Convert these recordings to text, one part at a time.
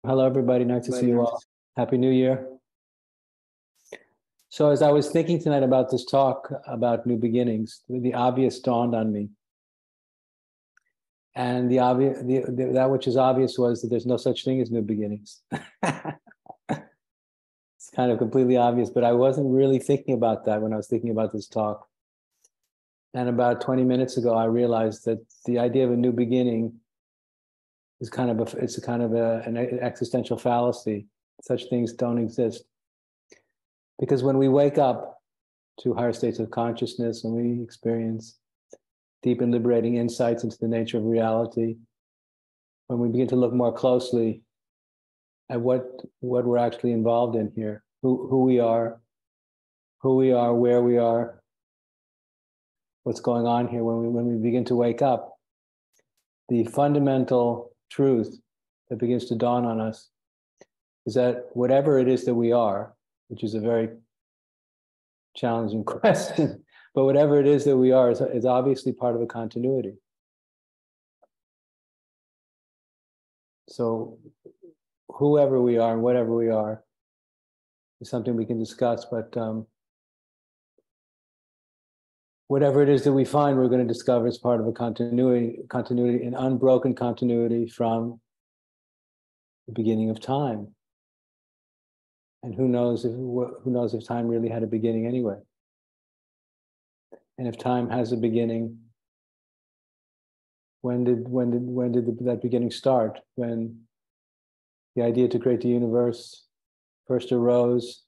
Hello, everybody. Nice to see you all. Happy New Year. So as I was thinking tonight about this talk about new beginnings, the obvious dawned on me. And that which is obvious was that there's no such thing as new beginnings. It's kind of completely obvious, but I wasn't really thinking about that when I was thinking about this talk. And about 20 minutes ago, I realized that the idea of a new beginning is an existential fallacy. Such things don't exist. Because when we wake up to higher states of consciousness and we experience deep and liberating insights into the nature of reality, when we begin to look more closely at what we're actually involved in here, who we are, where we are, what's going on here, when we begin to wake up, the fundamental truth that begins to dawn on us is that whatever it is that we are, which is a very challenging question, but whatever it is that we are is obviously part of a continuity. So whoever we are and whatever we are is something we can discuss, but whatever it is that we find, we're going to discover as part of a continuity, an unbroken continuity from the beginning of time. And who knows if time really had a beginning anyway? And if time has a beginning, when did that beginning start? When the idea to create the universe first arose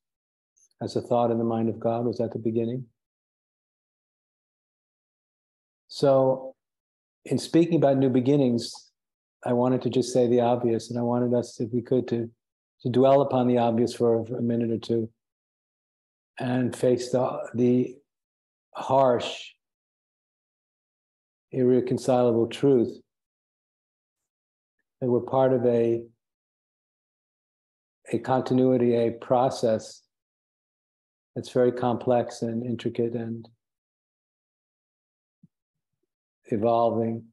as a thought in the mind of God, was that the beginning? So, in speaking about new beginnings, I wanted to just say the obvious, and I wanted us, if we could, to dwell upon the obvious for a minute or two and face the harsh, irreconcilable truth that we're part of a continuity, a process that's very complex and intricate and evolving,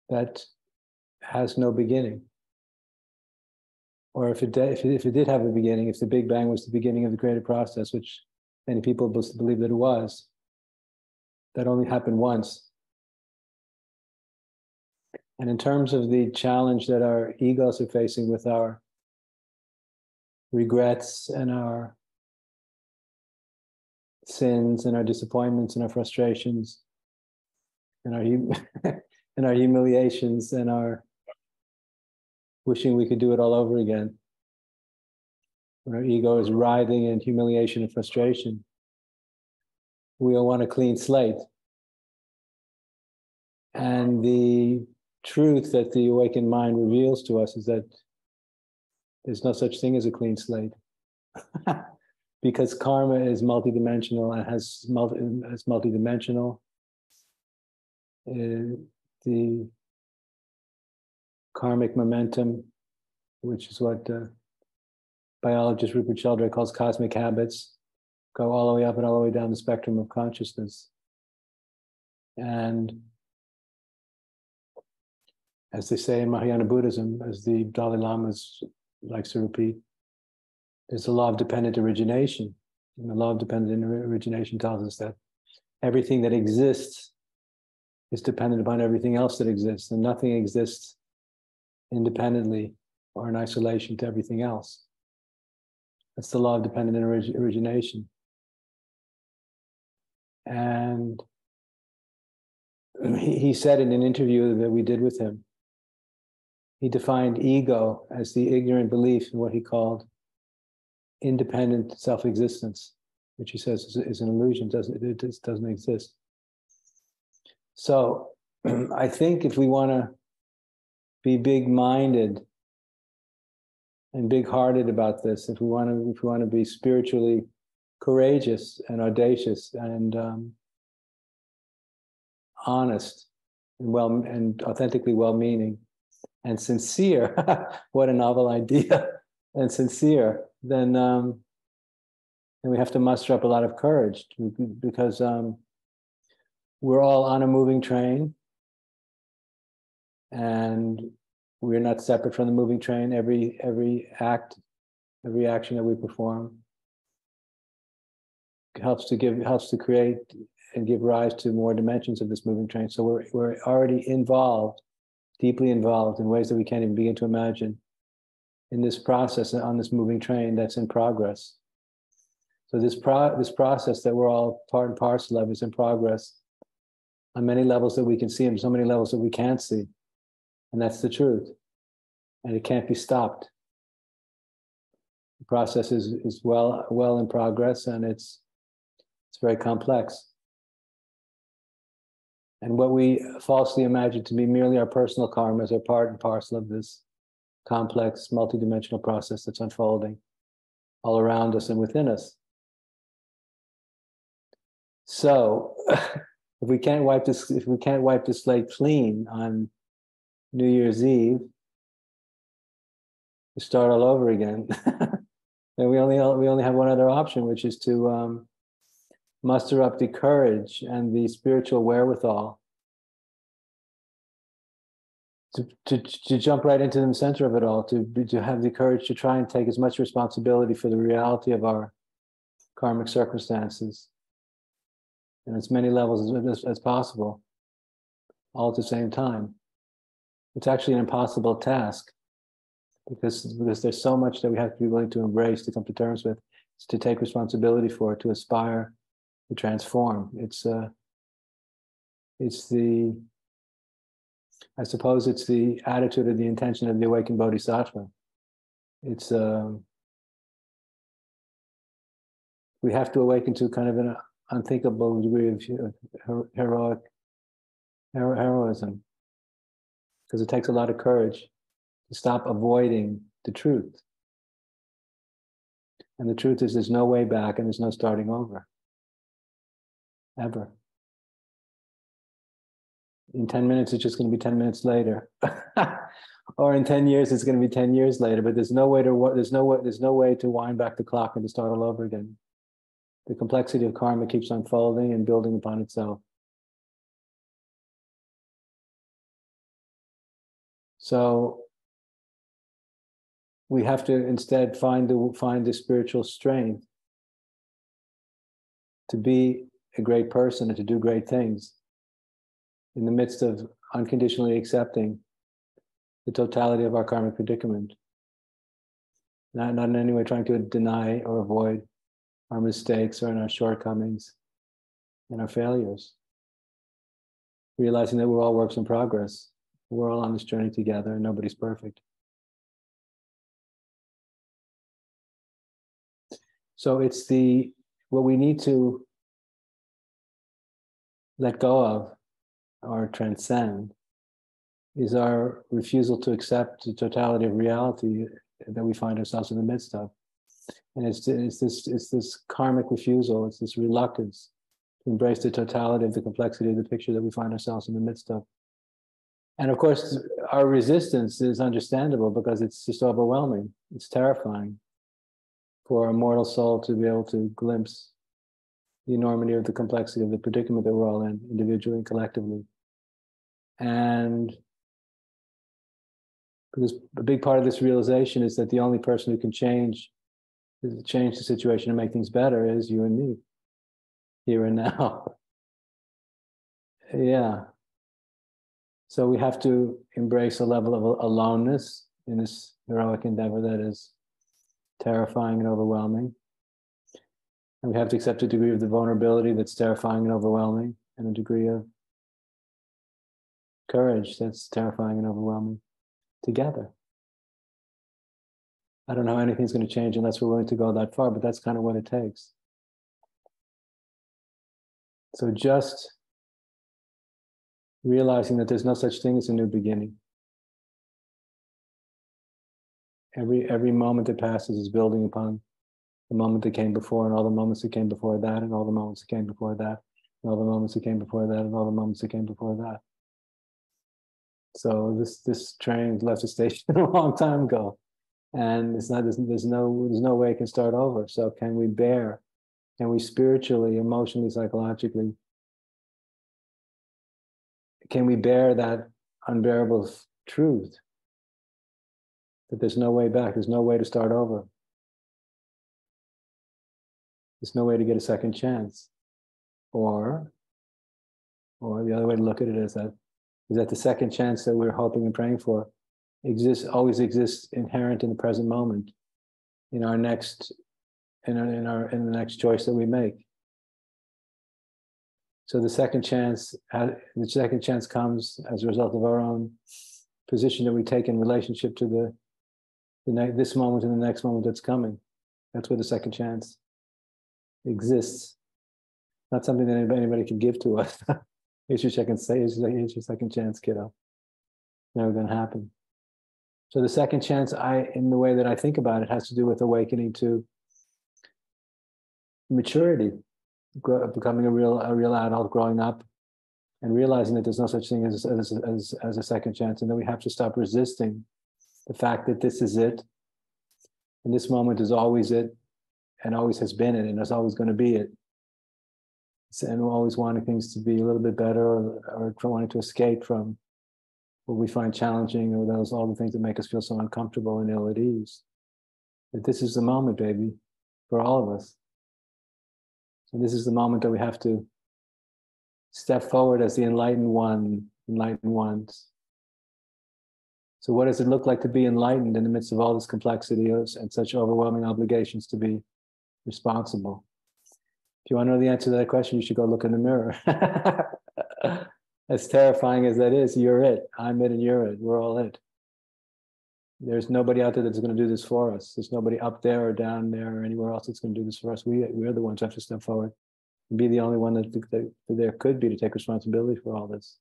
that has no beginning. Or if it did have a beginning, if the Big Bang was the beginning of the creative process, which many people believe that it was, that only happened once. And in terms of the challenge that our egos are facing with our regrets and our sins and our disappointments and our frustrations and our humiliations and our wishing we could do it all over again, when our ego is writhing in humiliation and frustration, we all want a clean slate. And the truth that the awakened mind reveals to us is that there's no such thing as a clean slate. Because karma is multidimensional and has multidimensional. The karmic momentum, which is what biologist Rupert Sheldrake calls cosmic habits, go all the way up and all the way down the spectrum of consciousness. And as they say in Mahayana Buddhism, as the Dalai Lama likes to repeat, there's a law of dependent origination. And the law of dependent origination tells us that everything that exists is dependent upon everything else that exists, and nothing exists independently or in isolation to everything else. That's the law of dependent origination. And he said in an interview that we did with him, he defined ego as the ignorant belief in what he called independent self-existence, which he says is an illusion, it doesn't exist. So I think if we want to be big-minded and big-hearted about this, if we want to be spiritually courageous and audacious and honest and authentically well-meaning and sincere, what a novel idea, and sincere, then we have to muster up a lot of courage, because we're all on a moving train, and We're not separate from the moving train. Every act, every action that we perform helps to create and give rise to more dimensions of this moving train. So we're already involved, deeply involved in ways that we can't even begin to imagine in this process, on this moving train that's in progress. So this process that we're all part and parcel of is in progress on many levels that we can see and so many levels that we can't see. And that's the truth. And it can't be stopped. The process is well in progress, and it's very complex. And what we falsely imagine to be merely our personal karmas are part and parcel of this complex, multidimensional process that's unfolding all around us and within us. So, if we can't wipe the slate clean on New Year's Eve, to start all over again, then we only have one other option, which is to muster up the courage and the spiritual wherewithal to jump right into the center of it all, to have the courage to try and take as much responsibility for the reality of our karmic circumstances and as many levels as possible, all at the same time. It's actually an impossible task because there's so much that we have to be willing to embrace, to come to terms with, to take responsibility for, to aspire, to transform. I suppose it's the attitude or the intention of the awakened bodhisattva. We have to awaken to kind of an unthinkable degree of heroism, because it takes a lot of courage to stop avoiding the truth. And the truth is there's no way back and there's no starting over, ever. In 10 minutes, it's just going to be 10 minutes later. Or in 10 years, it's going to be 10 years later, but there's no way to wind back the clock and to start all over again. The complexity of karma keeps unfolding and building upon itself. So we have to instead find the spiritual strength to be a great person and to do great things in the midst of unconditionally accepting the totality of our karmic predicament. Not in any way trying to deny or avoid our mistakes or our shortcomings and our failures. Realizing that we're all works in progress. We're all on this journey together and nobody's perfect. So it's what we need to let go of or transcend is our refusal to accept the totality of reality that we find ourselves in the midst of. And it's this karmic refusal, it's this reluctance to embrace the totality of the complexity of the picture that we find ourselves in the midst of. And of course, our resistance is understandable because it's just overwhelming. It's terrifying for a mortal soul to be able to glimpse the enormity of the complexity of the predicament that we're all in, individually and collectively. And because a big part of this realization is that the only person who can change the situation and make things better is you and me, here and now. Yeah. So we have to embrace a level of aloneness in this heroic endeavor that is terrifying and overwhelming. And we have to accept a degree of the vulnerability that's terrifying and overwhelming, and a degree of courage that's terrifying and overwhelming together. I don't know how anything's going to change unless we're willing to go that far, but that's kind of what it takes. So just realizing that there's no such thing as a new beginning. Every moment that passes is building upon the moment that came before, and all the moments that came before that, and all the moments that came before that, and all the moments that came before that, and all the moments that came before that. So this train left the station a long time ago, and there's no way it can start over. So can we spiritually, emotionally, psychologically, can we bear that unbearable truth that there's no way back, there's no way to start over. There's no way to get a second chance. Or the other way to look at it is that the second chance that we're hoping and praying for always exists inherent in the present moment, in the next choice that we make. So the second chance comes as a result of our own position that we take in relationship to this moment and the next moment that's coming. That's where the second chance exists. Not something that anybody can give to us. Here's your second chance, kiddo. Never going to happen. So the second chance, in the way that I think about it, has to do with awakening to maturity, becoming a real adult, growing up, and realizing that there's no such thing as a second chance, and that we have to stop resisting the fact that this is it, and this moment is always it, and always has been it, and is always going to be it. And we're always wanting things to be a little bit better, or wanting to escape from what we find challenging, or all the things that make us feel so uncomfortable and ill at ease. That this is the moment, baby, for all of us. So this is the moment that we have to step forward as the enlightened ones. So what does it look like to be enlightened in the midst of all this complexity and such overwhelming obligations to be responsible? If you want to know the answer to that question, you should go look in the mirror. As terrifying as that is, you're it. I'm it and you're it. We're all it. There's nobody out there that's going to do this for us. There's nobody up there or down there or anywhere else that's going to do this for us. We're the ones who have to step forward and be the only one that there could be to take responsibility for all this.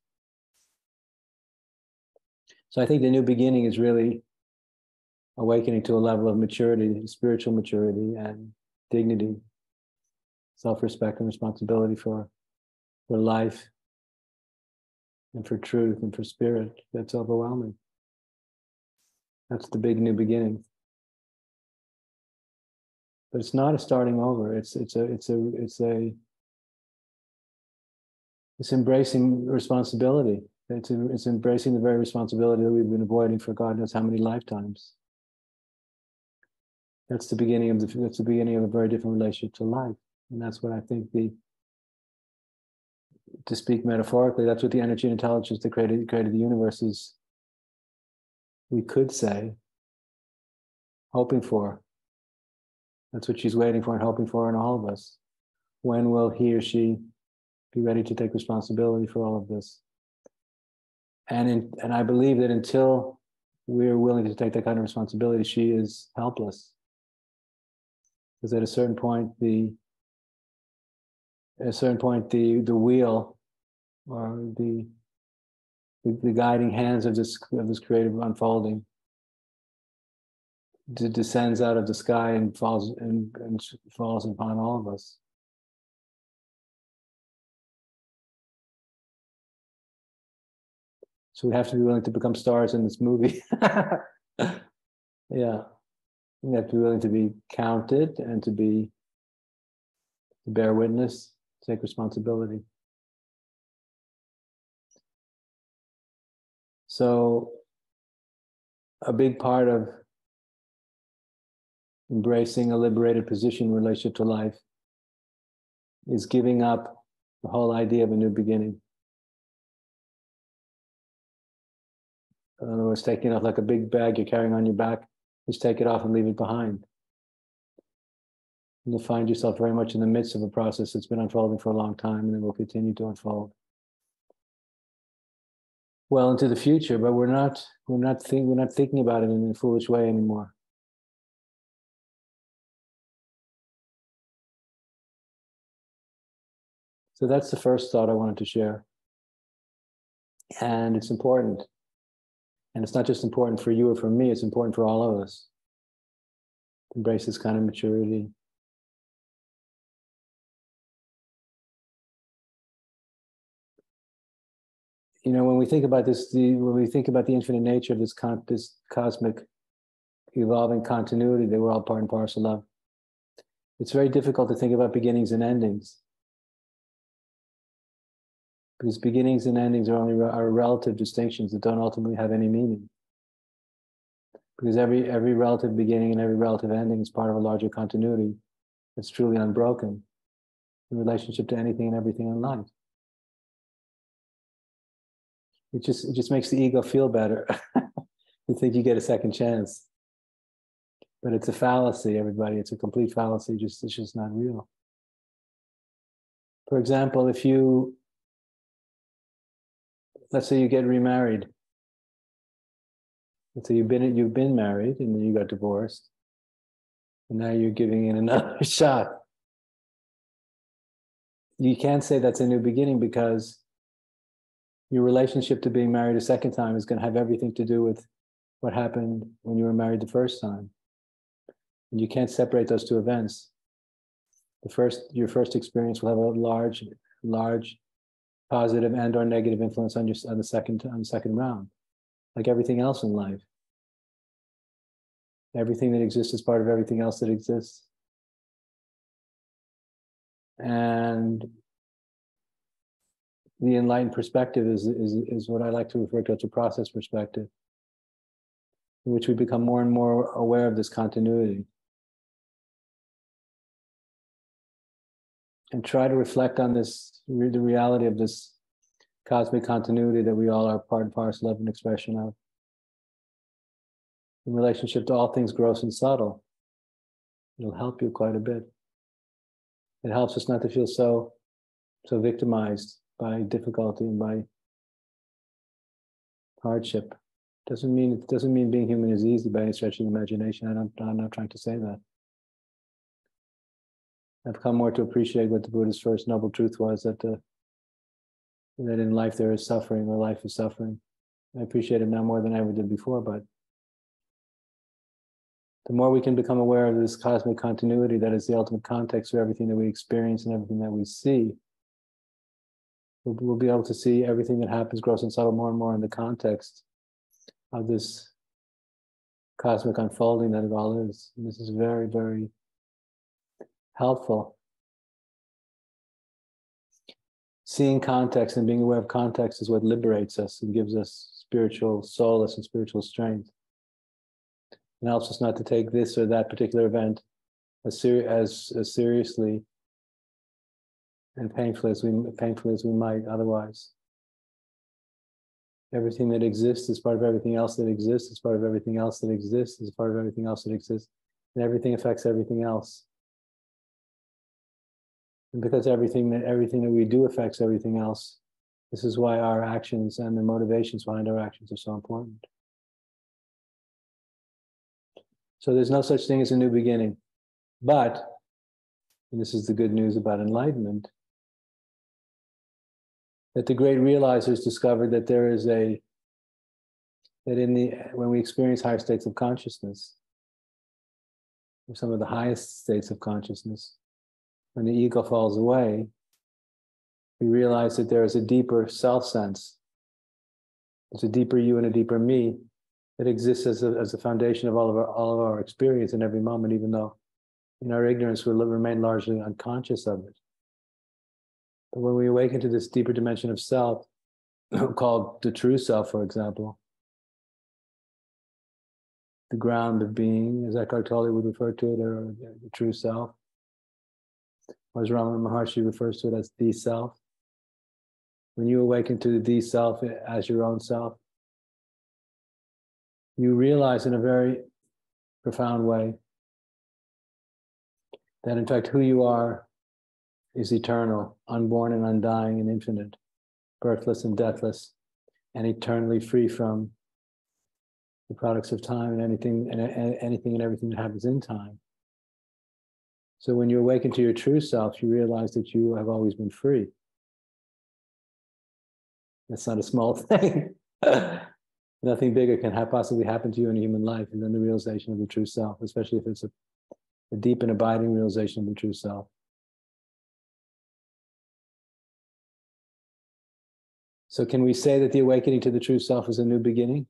So I think the new beginning is really awakening to a level of maturity, spiritual maturity and dignity, self-respect and responsibility for life and for truth and for spirit that's overwhelming. That's the big new beginning. But it's not a starting over. It's embracing responsibility. It's embracing the very responsibility that we've been avoiding for God knows how many lifetimes. That's the beginning of a very different relationship to life. And that's what I think to speak metaphorically, that's what the energy and intelligence that created the universe is, we could say, hoping for. That's what she's waiting for and hoping for in all of us. When will he or she be ready to take responsibility for all of this? And I believe that until we're willing to take that kind of responsibility, she is helpless. Because at a certain point, the wheel or the guiding hands of this creative unfolding descends out of the sky and falls upon all of us. So we have to be willing to become stars in this movie. Yeah. We have to be willing to be counted and to bear witness, take responsibility. So a big part of embracing a liberated position in relationship to life is giving up the whole idea of a new beginning. In other words, taking it off like a big bag you're carrying on your back, just take it off and leave it behind. You'll find yourself very much in the midst of a process that's been unfolding for a long time and then will continue to unfold well into the future, but we're not thinking about it in a foolish way anymore. So that's the first thought I wanted to share. And it's important. And it's not just important for you or for me, it's important for all of us to embrace this kind of maturity. You know, when we think about this, when we think about the infinite nature of this cosmic evolving continuity that we're all part and parcel of, it's very difficult to think about beginnings and endings. Because beginnings and endings are relative distinctions that don't ultimately have any meaning. Because every relative beginning and every relative ending is part of a larger continuity that's truly unbroken in relationship to anything and everything in life. It just makes the ego feel better to think you get a second chance. But it's a fallacy, everybody. It's a complete fallacy. It's just not real. For example, let's say you get remarried. Let's say you've been married and then you got divorced. And now you're giving it another shot. You can't say that's a new beginning because your relationship to being married a second time is going to have everything to do with what happened when you were married the first time. And you can't separate those two events. Your first experience will have a large positive and or negative influence on the second round, like everything else in life. Everything that exists is part of everything else that exists. And the enlightened perspective is what I like to refer to as a process perspective, in which we become more and more aware of this continuity. And try to reflect on the reality of this cosmic continuity that we all are part and parcel of, an expression of, in relationship to all things gross and subtle. It'll help you quite a bit. It helps us not to feel so victimized by difficulty and by hardship. Doesn't mean being human is easy by any stretch of the imagination. I'm not trying to say that. I've come more to appreciate what the Buddha's first noble truth was, that in life there is suffering, or life is suffering. I appreciate it now more than I ever did before, but the more we can become aware of this cosmic continuity that is the ultimate context for everything that we experience and everything that we see, we'll be able to see everything that happens, gross and subtle, more and more in the context of this cosmic unfolding that it all is. And this is very, very helpful. Seeing context and being aware of context is what liberates us and gives us spiritual solace and spiritual strength. It helps us not to take this or that particular event as seriously and painfully as we might otherwise. Everything that exists is part of everything else that exists, is part of everything else that exists, is part of everything else that exists, and everything affects everything else. And because everything that we do affects everything else, this is why our actions and the motivations behind our actions are so important. So there's no such thing as a new beginning. But, and this is the good news about enlightenment, that the great realizers discovered that when we experience higher states of consciousness, or some of the highest states of consciousness, when the ego falls away, we realize that there is a deeper self-sense. There's a deeper you and a deeper me that exists as a foundation of all of our experience in every moment, even though in our ignorance we remain largely unconscious of it. But when we awaken to this deeper dimension of self, called the true self, for example, the ground of being, as Eckhart Tolle would refer to it, or the true self, or as Ramana Maharshi refers to it as the self. When you awaken to the self as your own self, you realize in a very profound way that in fact who you are is eternal, unborn and undying and infinite, birthless and deathless, and eternally free from the products of time and anything and everything that happens in time. So when you awaken to your true self, you realize that you have always been free. That's not a small thing. Nothing bigger can possibly happen to you in a human life than the realization of the true self, especially if it's a deep and abiding realization of the true self. So can we say that the awakening to the true self is a new beginning?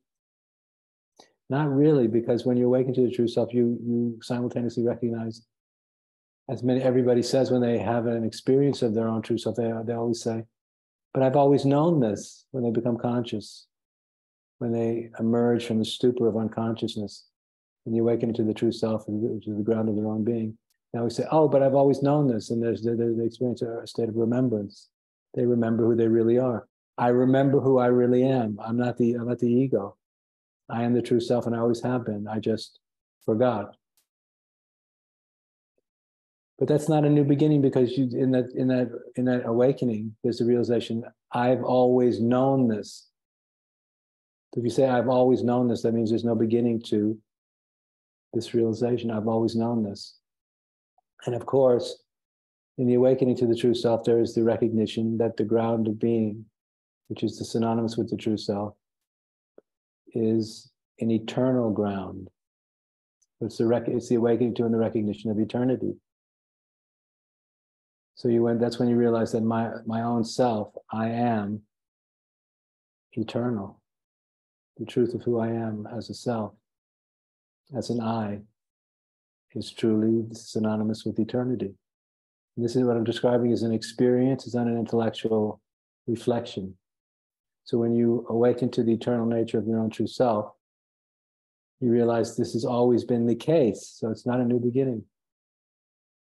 Not really, because when you awaken to the true self, you simultaneously recognize, everybody says when they have an experience of their own true self, they always say, but I've always known this, when they become conscious, when they emerge from the stupor of unconsciousness. And you awaken into the true self, which is the ground of their own being. Now we say, oh, but I've always known this. And they experience a state of remembrance. They remember who they really are. I remember who I really am. I'm not the ego. I am the true self, and I always have been. I just forgot. But that's not a new beginning, because in that awakening, there's the realization, I've always known this. If you say I've always known this, that means there's no beginning to this realization. I've always known this. And of course, in the awakening to the true self, there is the recognition that the ground of being, which is the synonymous with the true self, is an eternal ground. It's the awakening to and the recognition of eternity. So that's when you realize that my own self, I am eternal. The truth of who I am as a self, as an I, is truly synonymous with eternity. And this is what I'm describing as an experience. It's not an intellectual reflection. So when you awaken to the eternal nature of your own true self, you realize this has always been the case. So it's not a new beginning.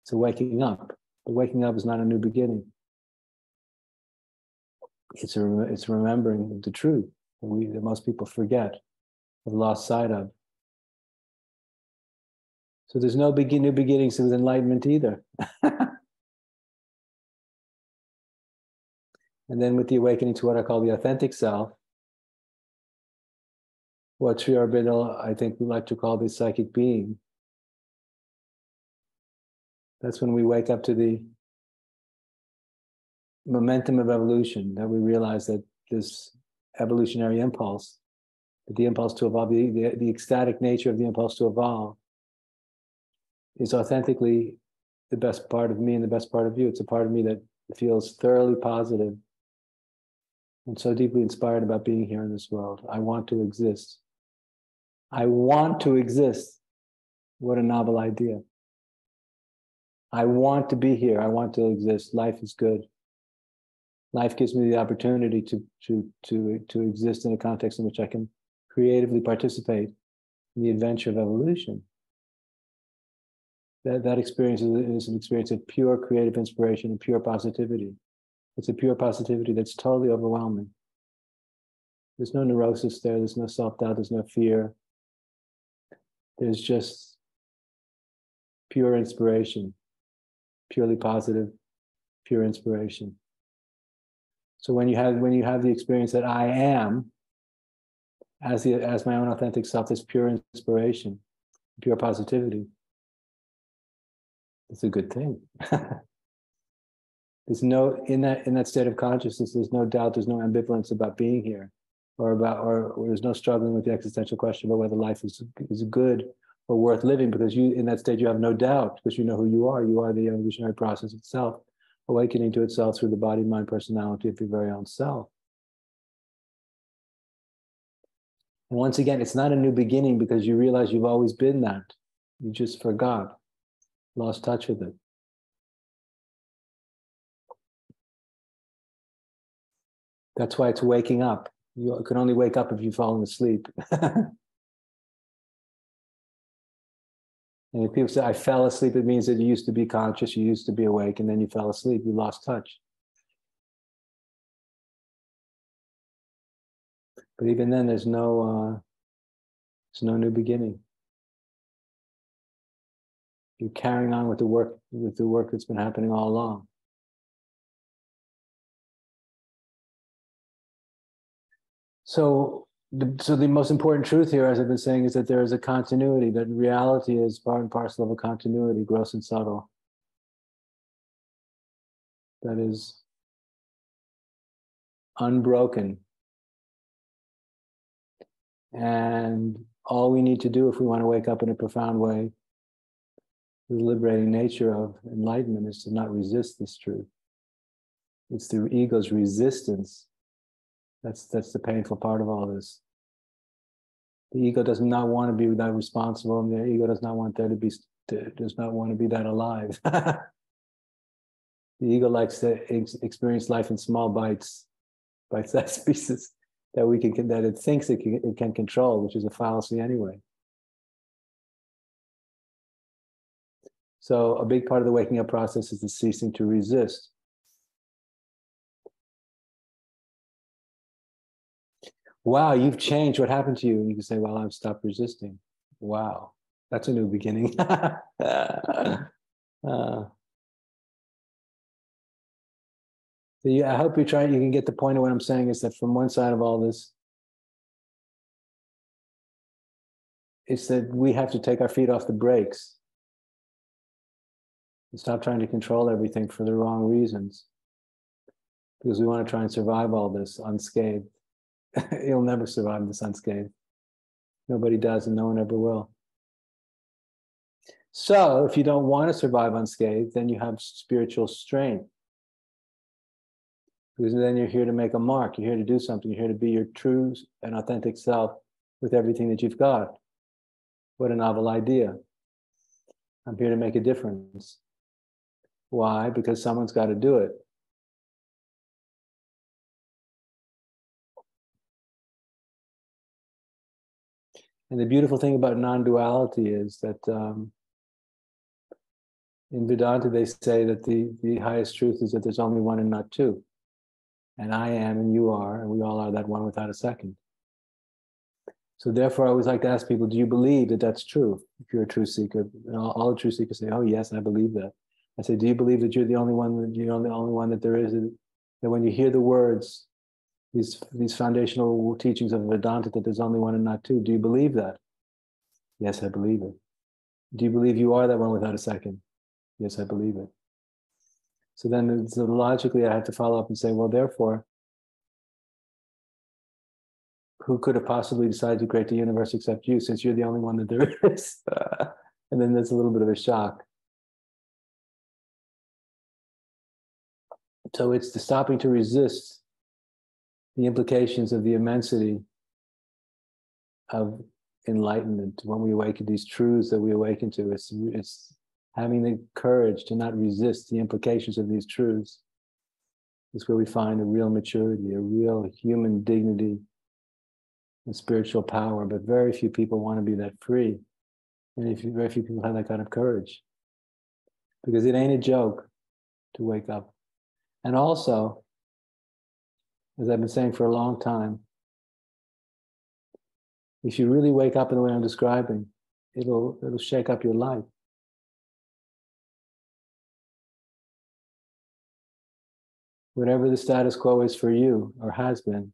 It's a waking up. But waking up is not a new beginning. It's remembering the truth that most people forget, have lost sight of. So there's no new beginnings with enlightenment either. And then with the awakening to what I call the authentic self, what Sri Aurobindo, I think, we like to call the psychic being, that's when we wake up to the momentum of evolution, that we realize that this evolutionary impulse, that the impulse to evolve, the ecstatic nature of the impulse to evolve, is authentically the best part of me and the best part of you. It's a part of me that feels thoroughly positive and so deeply inspired about being here in this world. I want to exist. I want to exist. What a novel idea. I want to be here. I want to exist. Life is good. Life gives me the opportunity to exist in a context in which I can creatively participate in the adventure of evolution. That experience is an experience of pure creative inspiration and pure positivity. It's a pure positivity that's totally overwhelming. There's no neurosis there. There's no self-doubt. There's no fear. There's just pure inspiration, purely positive, pure inspiration. So when you have the experience that I am, as my own authentic self, this pure inspiration, pure positivity, it's a good thing. There's no, in that state of consciousness, there's no doubt, there's no ambivalence about being here, or there's no struggling with the existential question about whether life is good or worth living, because in that state you have no doubt, because you know who you are. You are the evolutionary process itself, awakening to itself through the body, mind, personality of your very own self. And once again, it's not a new beginning, because you realize you've always been that. You just forgot, lost touch with it. That's why it's waking up. You can only wake up if you've fallen asleep. And if people say, I fell asleep, it means that you used to be conscious, you used to be awake, and then you fell asleep, you lost touch. But even then, there's no new beginning. You're carrying on with the work that's been happening all along. So the most important truth here, as I've been saying, is that there is a continuity, that reality is part and parcel of a continuity, gross and subtle, that is unbroken. And all we need to do if we want to wake up in a profound way, the liberating nature of enlightenment, is to not resist this truth. It's the ego's resistance. That's the painful part of all this. The ego does not want to be that responsible, and the ego does not want to be that alive. The ego likes to experience life in small bite-sized pieces that it thinks it can control, which is a fallacy anyway. So a big part of the waking up process is the ceasing to resist. Wow, you've changed. What happened to you? And you can say, well, I've stopped resisting. Wow, that's a new beginning. So yeah, I hope you can get the point of what I'm saying is that from one side of all this, it's that we have to take our feet off the brakes and stop trying to control everything for the wrong reasons, because we want to try and survive all this unscathed. You'll never survive this unscathed. Nobody does, and no one ever will. So if you don't want to survive unscathed, then you have spiritual strength. Because then you're here to make a mark. You're here to do something. You're here to be your true and authentic self with everything that you've got. What a novel idea. I'm here to make a difference. Why? Because someone's got to do it. And the beautiful thing about non-duality is that in Vedanta, they say that the highest truth is that there's only one and not two. And I am and you are, and we all are that one without a second. So therefore, I always like to ask people, do you believe that that's true? If you're a true seeker, and all the true seekers say, oh yes, I believe that. I say, do you believe that you're the only one, that you're the only one that there is, that when you hear the words, these foundational teachings of Vedanta, that there's only one and not two, do you believe that? Yes, I believe it. Do you believe you are that one without a second? Yes, I believe it. So then logically I have to follow up and say, well, therefore, who could have possibly decided to create the universe except you, since you're the only one that there is? And then there's a little bit of a shock. So it's the stopping to resist the implications of the immensity of enlightenment when we awaken these truths that we awaken to. It's having the courage to not resist the implications of these truths. Is where we find a real maturity, a real human dignity and spiritual power. But very few people want to be that free. And very few people have that kind of courage. Because it ain't a joke to wake up. And also, as I've been saying for a long time, if you really wake up in the way I'm describing, it'll shake up your life. Whatever the status quo is for you, or has been,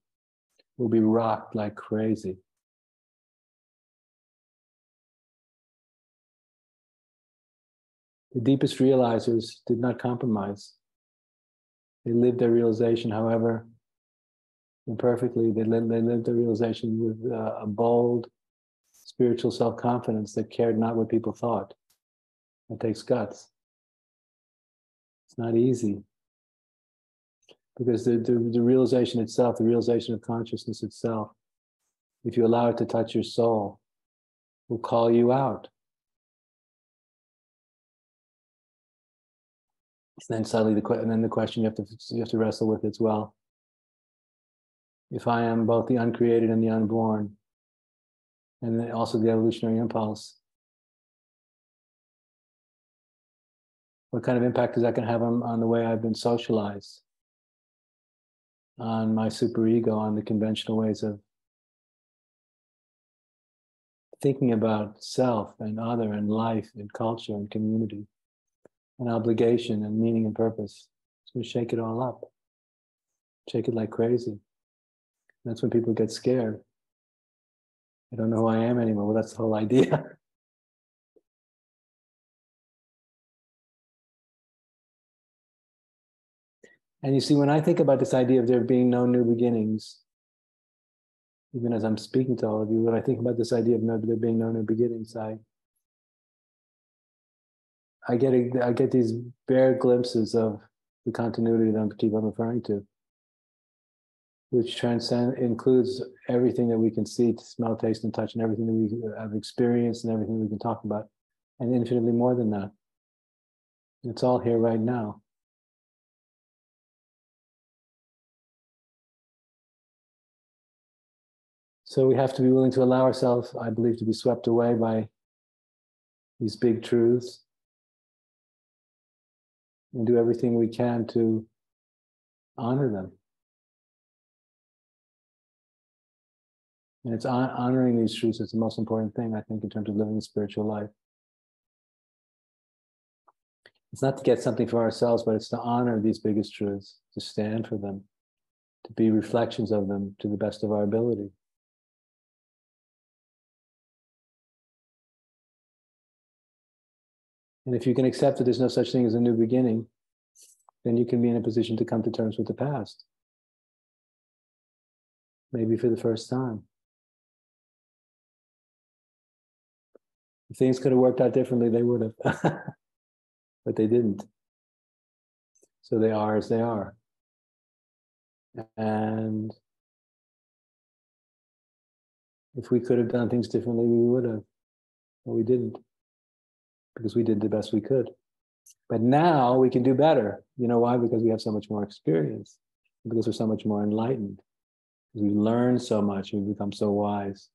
will be rocked like crazy. The deepest realizers did not compromise. They lived their realization, however imperfectly, they lived their realization with a bold spiritual self-confidence that cared not what people thought. It takes guts. It's not easy. Because the realization itself, the realization of consciousness itself, if you allow it to touch your soul, will call you out. And then suddenly the question you have to wrestle with as well. If I am both the uncreated and the unborn, and then also the evolutionary impulse, what kind of impact is that going to have on the way I've been socialized? On my superego, on the conventional ways of thinking about self and other and life and culture and community and obligation and meaning and purpose. It's going to shake it all up. Shake it like crazy. That's when people get scared. I don't know who I am anymore. Well, that's the whole idea. And you see, when I think about this idea of there being no new beginnings, even as I'm speaking to all of you, when I think about this idea of there being no new beginnings, I get these bare glimpses of the continuity that I'm referring to, which includes everything that we can see, smell, taste, and touch, and everything that we have experienced, and everything we can talk about, and infinitely more than that. It's all here right now. So we have to be willing to allow ourselves, I believe, to be swept away by these big truths and do everything we can to honor them. And it's honoring these truths that's the most important thing, I think, in terms of living a spiritual life. It's not to get something for ourselves, but it's to honor these biggest truths, to stand for them, to be reflections of them to the best of our ability. And if you can accept that there's no such thing as a new beginning, then you can be in a position to come to terms with the past. Maybe for the first time. If things could have worked out differently, they would have. But they didn't. So they are as they are. And if we could have done things differently, we would have. But we didn't. Because we did the best we could. But now we can do better. You know why? Because we have so much more experience. Because we're so much more enlightened. Because we've learned so much. We've become so wise.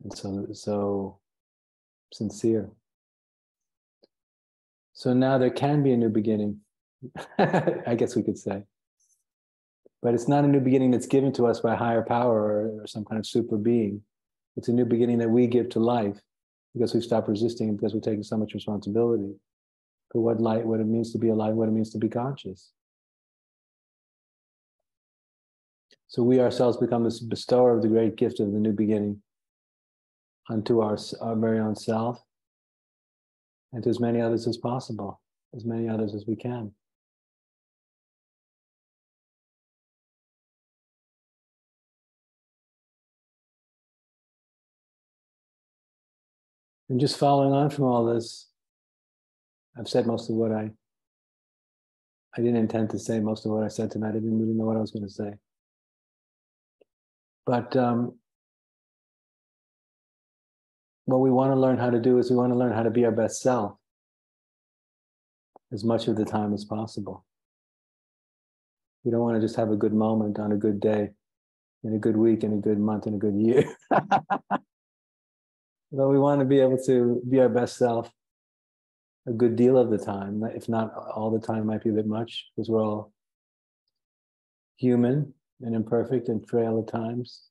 And so sincere. So now there can be a new beginning. I guess we could say. But it's not a new beginning that's given to us by higher power or some kind of super being. It's a new beginning that we give to life because we've stopped resisting and because we're taking so much responsibility for what it means to be alive, what it means to be conscious. So we ourselves become this bestower of the great gift of the new beginning unto our very own self and to as many others as possible, as many others as we can. And just following on from all this, I've said most of what I didn't intend to say most of what I said tonight. I didn't really know what I was going to say. But what we want to learn how to do is we want to learn how to be our best self as much of the time as possible. We don't want to just have a good moment on a good day, in a good week, in a good month, in a good year. But we want to be able to be our best self a good deal of the time. If not all the time, might be a bit much because we're all human and imperfect and frail at times.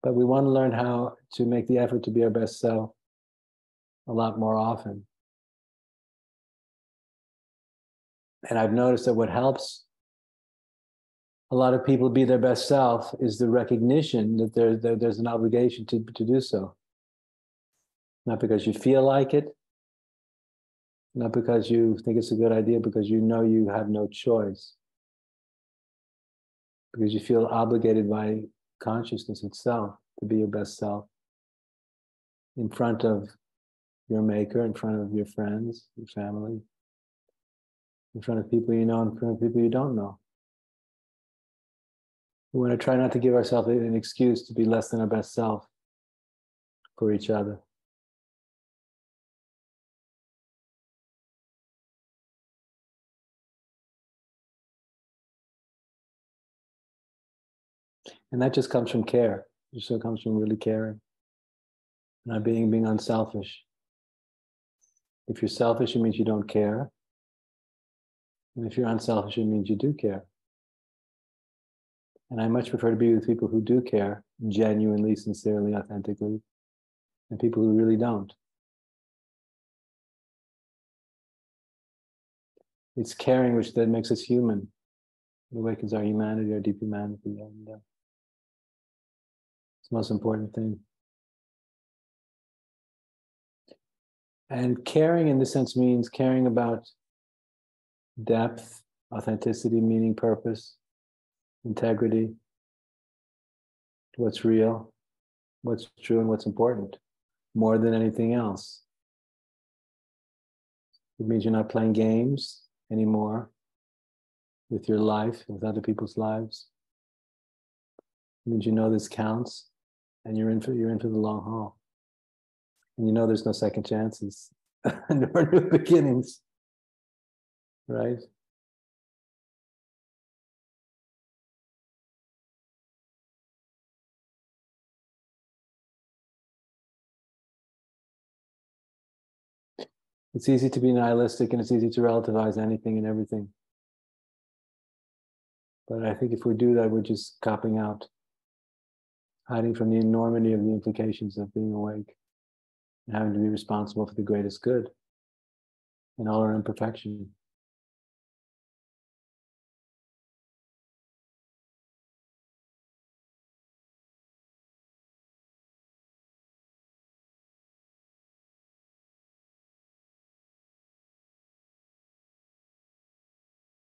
But we want to learn how to make the effort to be our best self a lot more often. And I've noticed that what helps a lot of people be their best self is the recognition that there's an obligation to do so. Not because you feel like it, not because you think it's a good idea, because you know you have no choice. Because you feel obligated by consciousness itself to be your best self in front of your maker, in front of your friends, your family, in front of people you know, in front of people you don't know. We want to try not to give ourselves an excuse to be less than our best self for each other. And that just comes from care. It just comes from really caring. Not being unselfish. If you're selfish, it means you don't care. And if you're unselfish, it means you do care. And I much prefer to be with people who do care, genuinely, sincerely, authentically, than people who really don't. It's caring which then makes us human. It awakens our humanity, our deep humanity. And it's the most important thing. And caring in this sense means caring about depth, authenticity, meaning, purpose, integrity, what's real, what's true, and what's important, more than anything else. It means you're not playing games anymore with your life, with other people's lives. It means you know this counts, and you're in for the long haul. And you know there's no second chances, nor new beginnings, right? It's easy to be nihilistic and it's easy to relativize anything and everything. But I think if we do that, we're just copping out, hiding from the enormity of the implications of being awake and having to be responsible for the greatest good and all our imperfection.